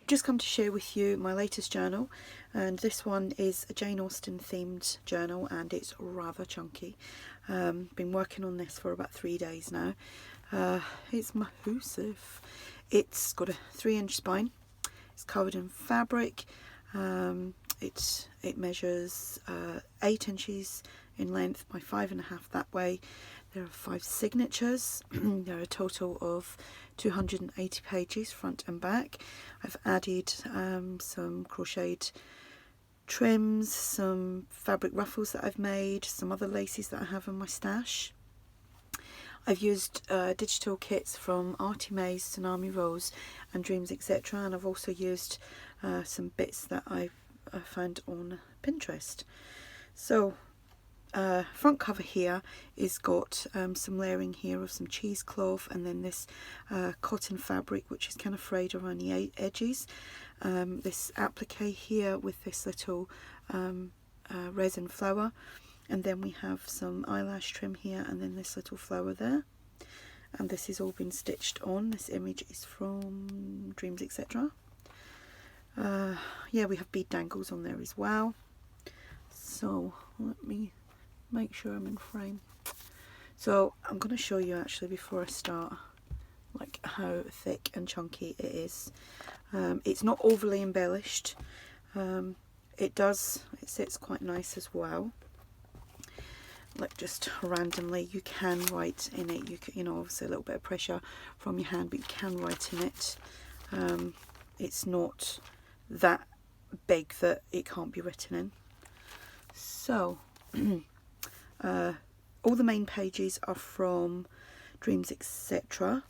Just come to share with you my latest journal, and this one is a Jane Austen themed journal and it's rather chunky. Been working on this for about 3 days now. It's massive. It's got a 3-inch spine, it's covered in fabric, it measures 8 inches in length by 5.5 that way. There are 5 signatures. There are a total of 280 pages front and back. I've added some crocheted trims, some fabric ruffles that I've made, some other laces that I have in my stash. I've used digital kits from ARTYmaze, Tsunami Rolls and Dreamzetc, and I've also used some bits that I found on Pinterest. So front cover here is got some layering here of some cheesecloth, and then this cotton fabric which is kind of frayed around the edges. This applique here with this little resin flower, and then we have some eyelash trim here, and then this little flower there. And this has all been stitched on. This image is from Dreamzetc. Yeah, we have bead dangles on there as well. So let me make sure I'm in frame. So I'm going to show you actually before I start like how thick and chunky it is. It's not overly embellished. It sits quite nice as well. Like just randomly you can write in it. You know, obviously a little bit of pressure from your hand, but you can write in it. It's not that big that it can't be written in. So all the main pages are from Dreamzetc,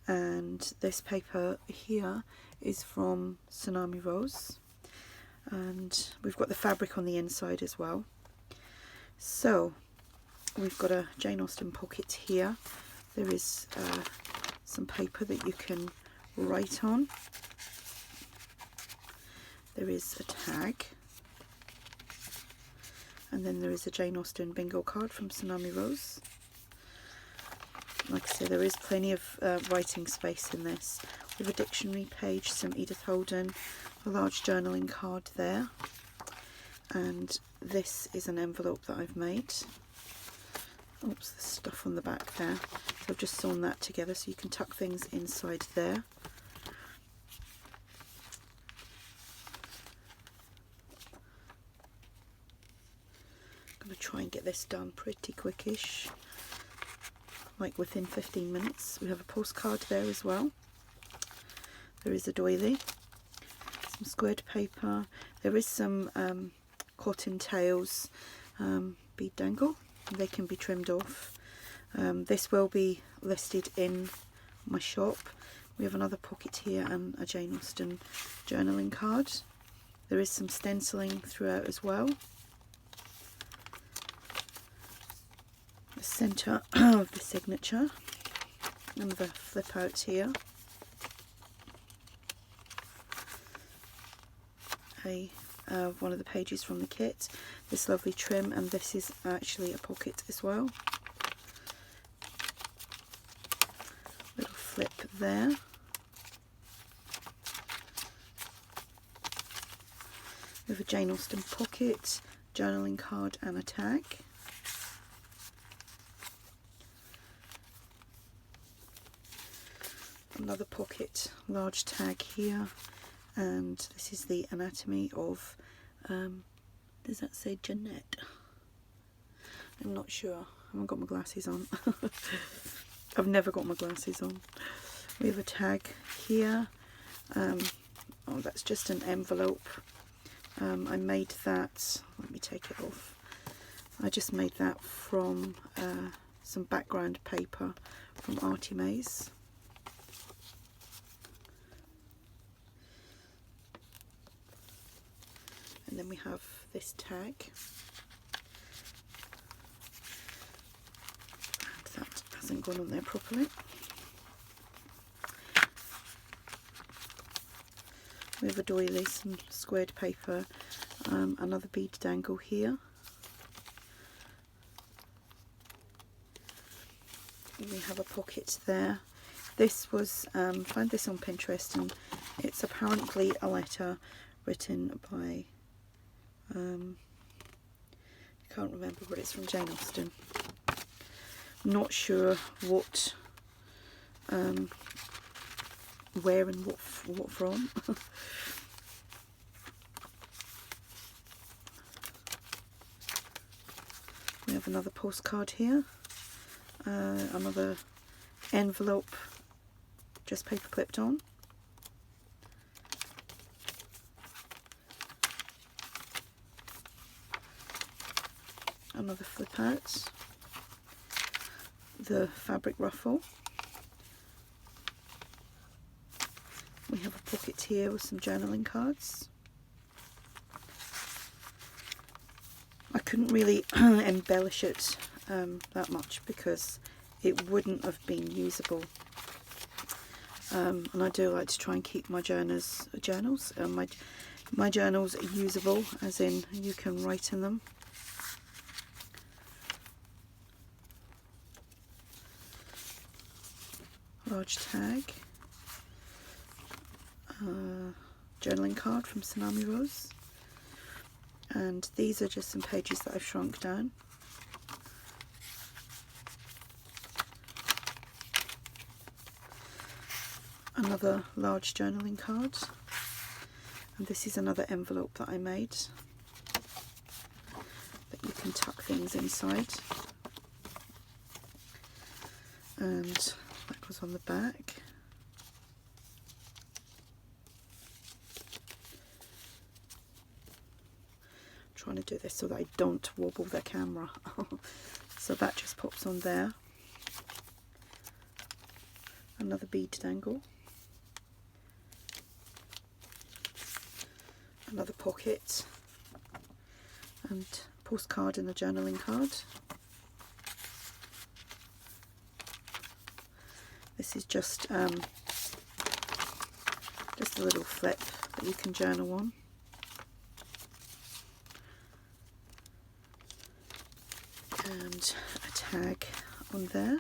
and this paper here is from Tsunami Rolls, and we've got the fabric on the inside as well. So we've got a Jane Austen pocket here. There is some paper that you can write on. There is a tag, and then there is a Jane Austen bingo card from Tsunami Rolls. Like I say, there is plenty of writing space in this. We have a dictionary page, some Edith Holden, a large journaling card there, and this is an envelope that I've made. Oops, there's stuff on the back there. So I've just sewn that together so you can tuck things inside there. I'm going to try and get this done pretty quickish, like within 15 minutes. We have a postcard there as well. There is a doily, some squared paper. There is some cotton tails, bead dangle. They can be trimmed off. This will be listed in my shop. We have another pocket here and a Jane Austen journaling card. There is some stenciling throughout as well. The centre of the signature. Another flip out here. One of the pages from the kit. This lovely trim, and this is actually a pocket as well. Little flip there. We have a Jane Austen pocket, journaling card and a tag. Another pocket, large tag here, and this is the anatomy of, does that say Jeanette? I'm not sure, I haven't got my glasses on. I've never got my glasses on. We have a tag here. Oh, that's just an envelope. I made that, let me take it off. I just made that from some background paper from ARTYmaze. And then we have this tag. And that hasn't gone on there properly. We have a doily, some squared paper, another bead dangle here. We have a pocket there. This was, found this on Pinterest, and it's apparently a letter written by, I can't remember, but it's from Jane Austen. Not sure what, where and what from. We have another postcard here, another envelope just paper clipped on. Another flip out, the fabric ruffle. We have a pocket here with some journaling cards. I couldn't really embellish it that much because it wouldn't have been usable. And I do like to try and keep my journals my journals usable, as in you can write in them. Large tag, journaling card from Tsunami Rose, and these are just some pages that I've shrunk down. Another large journaling card, and this is another envelope that I made that you can tuck things inside, and that goes on the back. I'm trying to do this so that I don't wobble the camera. So that just pops on there. Another bead dangle. Another pocket, and postcard and a journaling card. This is just a little flip that you can journal on. And a tag on there.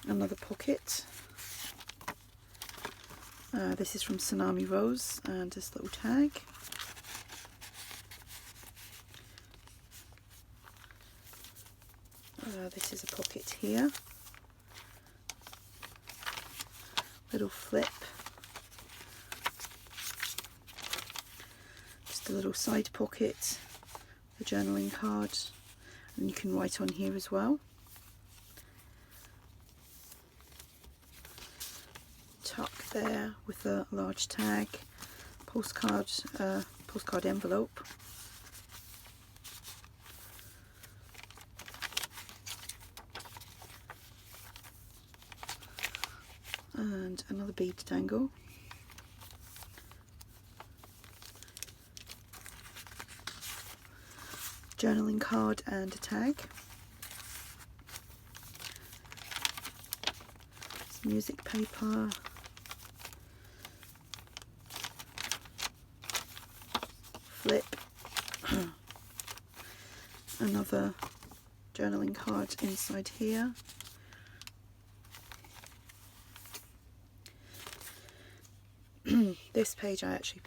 Another pocket. This is from Tsunami Rose, and this little tag. This is a pocket here. Little flip. Just a little side pocket. The journaling card, and you can write on here as well. Tuck there with a large tag, postcard envelope, and another bead dangle. Journaling card and a tag. Some music paper. Flip. Another journaling card inside here. This page I actually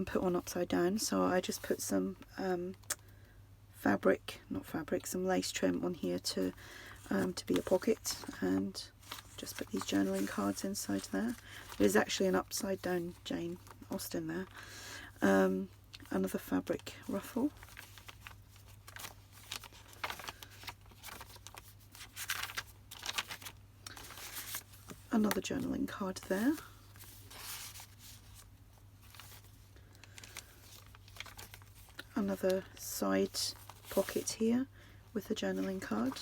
put on upside down, so I just put some some lace trim on here to be a pocket, and just put these journaling cards inside there. There's actually an upside down Jane Austen there. Another fabric ruffle. Another journaling card there. Another side pocket here with a journaling card.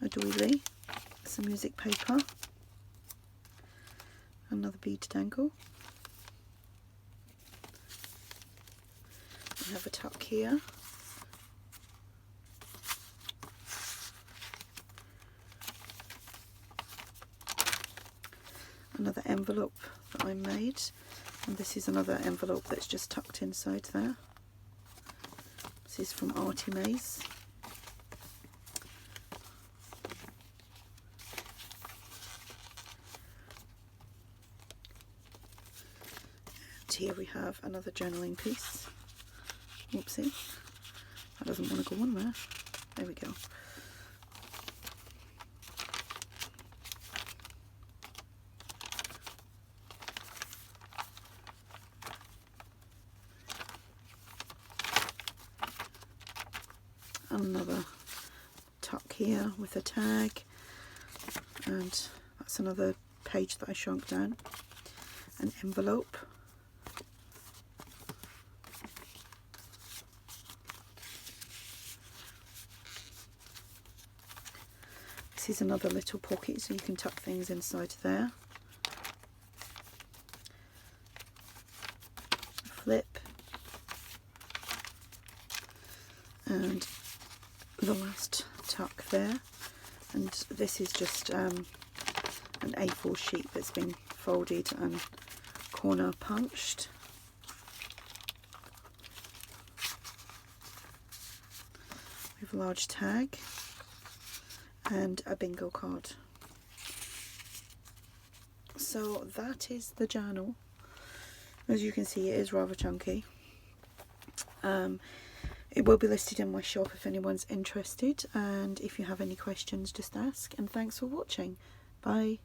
A doily, some music paper. Another bead dangle. I have a tuck here. Another envelope that I made. And this is another envelope that's just tucked inside there. This is from ARTYmaze. And here we have another journaling piece. Oopsie, that doesn't want to go on there. There we go. Another tuck here with a tag, and that's another page that I shrunk down. An envelope. This is another little pocket, so you can tuck things inside there. Flip. And the last tuck there, and this is just an A4 sheet that's been folded and corner punched. With a large tag and a bingo card. So that is the journal. As you can see, it is rather chunky. It will be listed in my shop if anyone's interested, and if you have any questions, just ask. And thanks for watching. Bye.